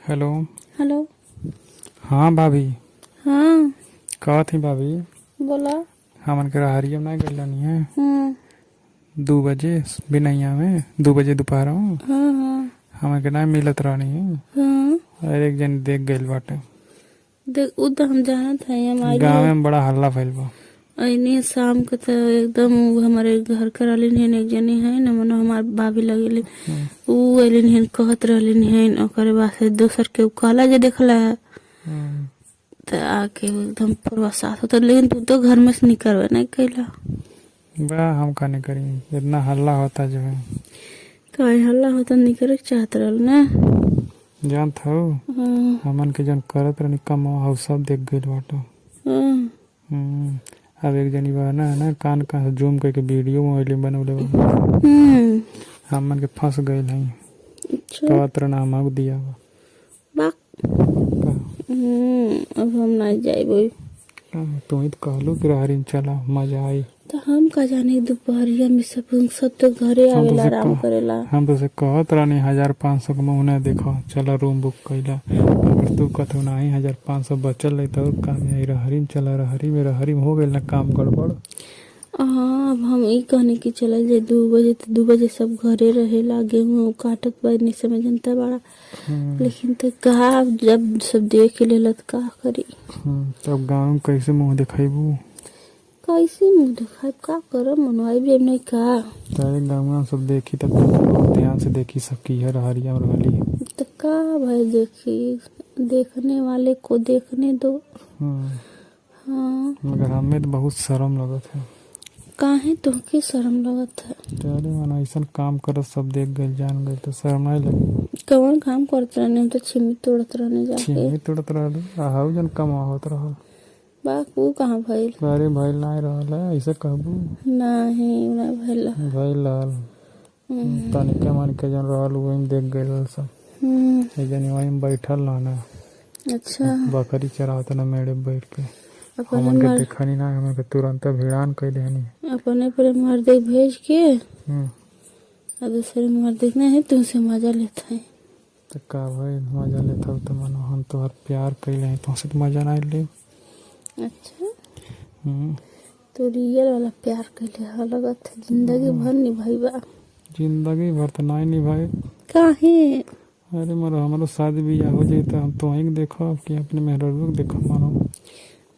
Hello. Hello. हाँ भाभी। हाँ कहा थी भाभी? बोला। हमन के हरियम नहीं गइलनी है हाँ 2 बजे बिनैया में 2 बजे दोपहर में हाँ हाँ हमन के नहीं मिलत रहनी है। हाँ। और एक जन देख गइल बाटे। देख उ तो हम जानत है हम आइल गाँव में बड़ा हल्ला फैल बा। अइनी शाम के तो एकदम उ हमारे घर कर रहलिन हन एक जनी है न मनो हमार भाभी लगेली उ अइलिन हन कहत रहलिन हन ओकरे बाद से दोसर के उ कहला जे देखला हम्म, तो आके एकदम पूरा साथ होता लेकिन तू तो घर में से निकलवे नहीं कैला। बा हम का नहीं करी इतना हल्ला होता जो है। काहे हल्ला होता निकले के चाहत रहल ना। जानत हो हाँ हमन के जन करत रहनी कम हो सब देख गइल बाटे। हाँ अब एक जनी बा ना कान का जूम करके वीडियो मोबाइल बनवले बा। हम्म। हमन के फंस गइल है। अच्छा कहत रहना हमक दिया बा। बाक। अब हम नहीं जाइबो। तुम ही तो कहलू कि रहरिन चला मजा आई। तो हम का जाने दोपहरिया में सब तो घरे आवेला आराम करेला। हम तो से कहत रहनी 1500 के महीना देखो चला रूम बुक कैला अगर तू कहतो नहीं 1500 बचल रही तो काम आई रहरिन चला रहरी में हो गइल ना काम गड़बड़। हाँ अब हम ई कहने की चला जाए 2 बजे तो 2 बजे सब घरे रहेला गेहूँ काटत बनी समय जनता बड़ा लेकिन तो का जब सब देख लेला तो का करी। तब गाँव में कैसे मुँह दिखाइबू? कैसे मुँह दिखाए का करब मनवाई भी नहीं का। तारे गाँव में सब देखी तब तो ध्यान से देखी सब की है रहरिया में रहली। तो का भाई देखी देखने वाले को देखने दो। हाँ मगर हमें तो बहुत शर्म लगत है। काहे तोहके शर्म लगत है? तारे मन ऐसा काम करत सब देख गइल जान गइल तो शर्म नहीं लगी। कौन काम करत रहने हम तो छिमी तोड़त रहने जाके। छिमी तोड़त रहल आहू जन कमा होत रहल। बाक उ कहाँ भइल? अरे भइल नहीं रहल है ऐसे कहबू। नहीं ना भइल। भइल रहल तनिके मनिके जन रहल वही में देख गइल सब। एक जनी वही में बैठल रहना अच्छा बकरी चरावत ना मेड़े बैठ के अपने हमन के मर देखनी ना हमन के तुरंत भिड़ान कई देनी। अपने पर मर्दे भेज के हम्म, और दूसरे मर्दे नहीं तुमसे मजा लेता है। तो का भाई मजा लेता हो तो मनो हम तो हर प्यार कैले हैं तुमसे तो मजा नहीं ले। अच्छा हम्म, तो रियल वाला प्यार के लिए लगत है जिंदगी भर निभाईबा। जिंदगी भर तो नहीं भाई। काहे? अरे मरो हमारो शादी बियाह हो जाए तो हम तो वहीं देखो अब कि अपने मेहरबू देखो मानो।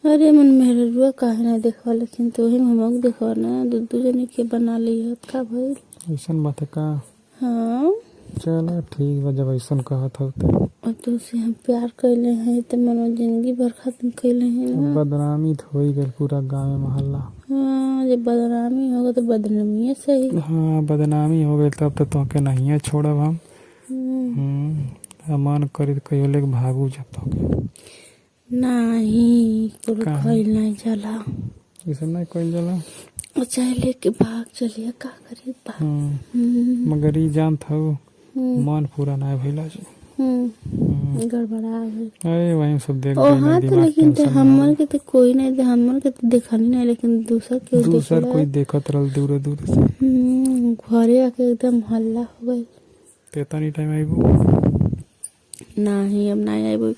अरे मन मेहरुआ काहे ना देखा लेकिन तो ही हमक देखा ना दू जने के बना ली का भइल। ऐसा बात है का? हाँ चलो ठीक बा जब ऐसा कहत हो तो। और तुझसे हम प्यार कैले हैं तो मनो जिंदगी भर खत्म कैले हैं ना। बदनामी तो हो ही गई पूरा गाँव में मोहल्ला। हाँ जब बदनामी होगा तो बदनामी सही। हाँ बदनामी हो गई तब तो तोके नहीं है छोड़ब हम। मन करी तो कहियो लेके भागू जब तक नहीं कोई खइल नहीं जाला। ये सब नहीं कोई जला चाहे लेके भाग चलिए का करी मगर ये जानत हो मन पूरा नहीं भइला जी। गड़बड़ा गई। अरे वही सब देख ओ हाँ तो लेकिन तो हमर के तो कोई नहीं दे हमर के तो देखनी नहीं लेकिन दूसर कोई देखत रहल दूर दूर से। घरे आके एकदम हल्ला हो गई। तेतनी टाइम आइबू नहीं अब नहीं आइबो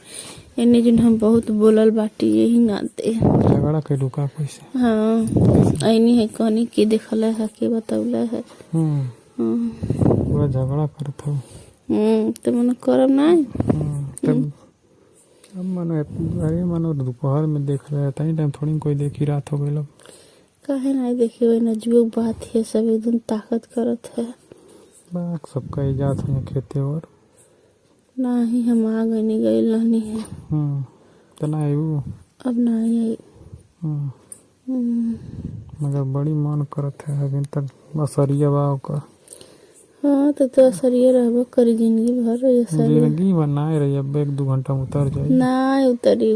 एने जिन हम बहुत बोलल बाटी यही नाते झगड़ा के लुका कैसे। हाँ ऐनी है कहनी के देखला है के बतौला है। पूरा झगड़ा करत हो। तो मन करब नहीं। तब अब मनो अरे मनो दोपहर में देख रहा है तनी टाइम थोड़ी कोई देखी रात हो गई। काहे नहीं देखी वही नजुक बात है सब एकदम ताकत करत है। बाक सबका इजाजत है खेते और नहीं हम आ गए नहीं गई नहीं है। तो ना आयु अब नहीं आई। मगर बड़ी मन करत है अभी तक असरिया बाव का। हाँ तो असरिया रहबो करी जिंदगी भर जिंदगी भर ना रही अब 1-2 घंटा में उतर जाए ना उतरी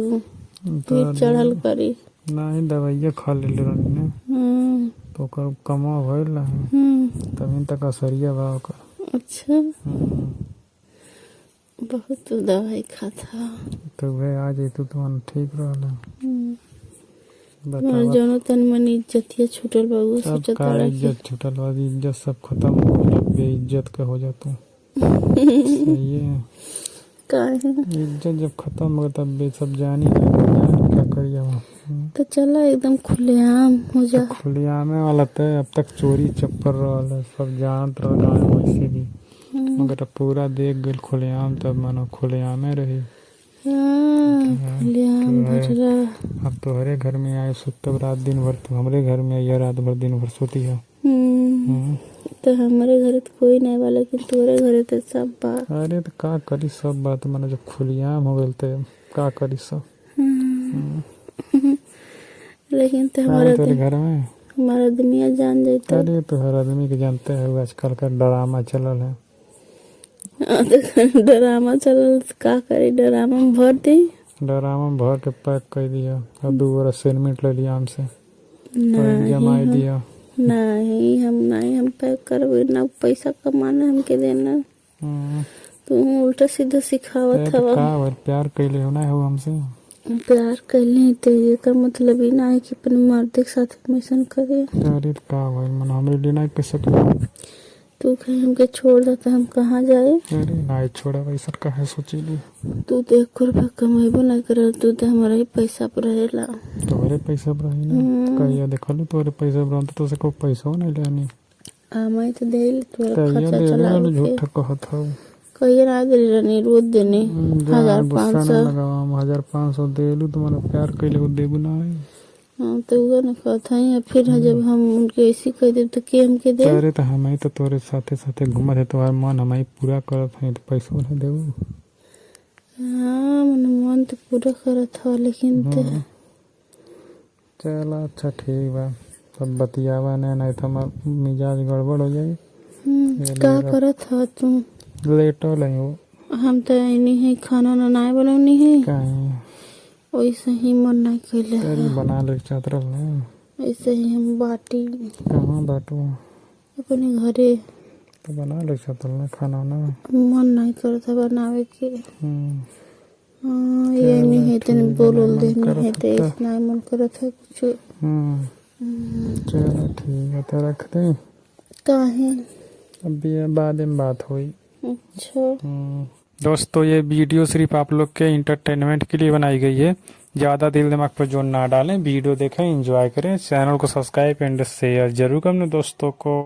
फिर चढ़ल करी नहीं दवाइया खा ले रहनी ना तो कर कमा भइल रहे तभी तक असरिया बाव का। अच्छा बहुत दवाई खाता तो वह आ जाए तो तुम ठीक रहा। जौनो तन मन इज्जतिया छूटल बाबू सब का इज्जत छूटल बा इज्जत सब खत्म हो गया बेइज्जत के हो जातू। सही है। काहे इज्जत जब खत्म हो तब ये सब जानी जान क्या करिए हम। तो चला एकदम खुलेआम हो जा। खुलियामे वाला तो अब तक चोरी चप्पर रहल सब जानत रहल वैसे भी, मगर अब पूरा देख गेल खुलेआम तब मानो खुलेआमे रही। हाँ, खुलेआम भजरा। अब तोहरे घर में आए सुतब रात दिन भर, तो हमरे घर में आइया रात भर दिन भर सोती है। तो हमारे घर तो कोई नहीं बा, लेकिन तोरे घरे तो सब बा। अरे तो का करी सब बात मानो जब खुलियाम हो गए तो का करी सब। लेकिन तो हमारा तेरे घर में हमारा दुनिया जान जाता। अरे तो हर आदमी के जानते हैं आजकल का ड्रामा चलल है। तो ड्रामा चल का करे, ड्रामा में भर दे। ड्रामा में भर के पैक कर दिया और 2 बरस असाइनमेंट ले लिया हमसे, नहीं जमाई दिया। हम पैक करबे ना, पैसा कमाना हमके देना। तू उल्टा सीधा सिखावत हवा। का प्यार कैले हो ना हो हमसे। प्यार कैले तो एकर मतलब ही ना है कि अपने मर्द के साथ मिशन करे। अरे का भाई मन हमरे लिए ना कर सकते। तू कहीं हमके छोड़ देता हम कहाँ जाए। अरे ना छोड़ा वैसा काहे सोचेली। तू तो 1 रुपया कमेबो ना कर, तू तो हमारा ही पैसा पर रहेला। तोहरे पैसा पर रही ना कहिया देखलू तोहरे पैसा पर तो से को पैसा नहीं लेनी। मैं तो दे तोरा खर्चा दे चला ले झूठा कहत हो। कहिए ना दे रनी रोज देने 1500 लगावा 1500 देलू तुम्हारा प्यार कैले हो देबू ना है। हाँ तो वो ना कहता है, फिर जब हम उनके ऐसी कह दे तो के हमके दे। अरे तो हम तो तोरे साथे साथे घूमत है, तुम्हारा मन हम पूरा करत है तो पैसा ना देबू। हाँ मन तो पूरा करत हो, लेकिन तो चल अच्छा ठीक बा, सब बतियावा नहीं तो हमार मिजाज गड़बड़ हो जाए। का करत हो तुम? लेटल है वो। हम तो नहीं है खाना ना नहीं बनौनी है, काहे वैसे ही मन नहीं कैले है। बना ले चादर ना ऐसे ही हम बाटी कहाँ बाटू अपने घरे, तो बना ले चादर ना खाना ना मन नहीं करता बनावे के। हाँ ये नहीं है तो बोल दे नहीं है तो इतना मन करत है कुछ। चलो ठीक है तो रख दे। काहे अभी बाद में बात हुई। अच्छा दोस्तों ये वीडियो सिर्फ आप लोग के इंटरटेनमेंट के लिए बनाई गई है, ज़्यादा दिल दिमाग पर जोर ना डालें। वीडियो देखें, एंजॉय करें, चैनल को सब्सक्राइब एंड शेयर जरूर करें दोस्तों को।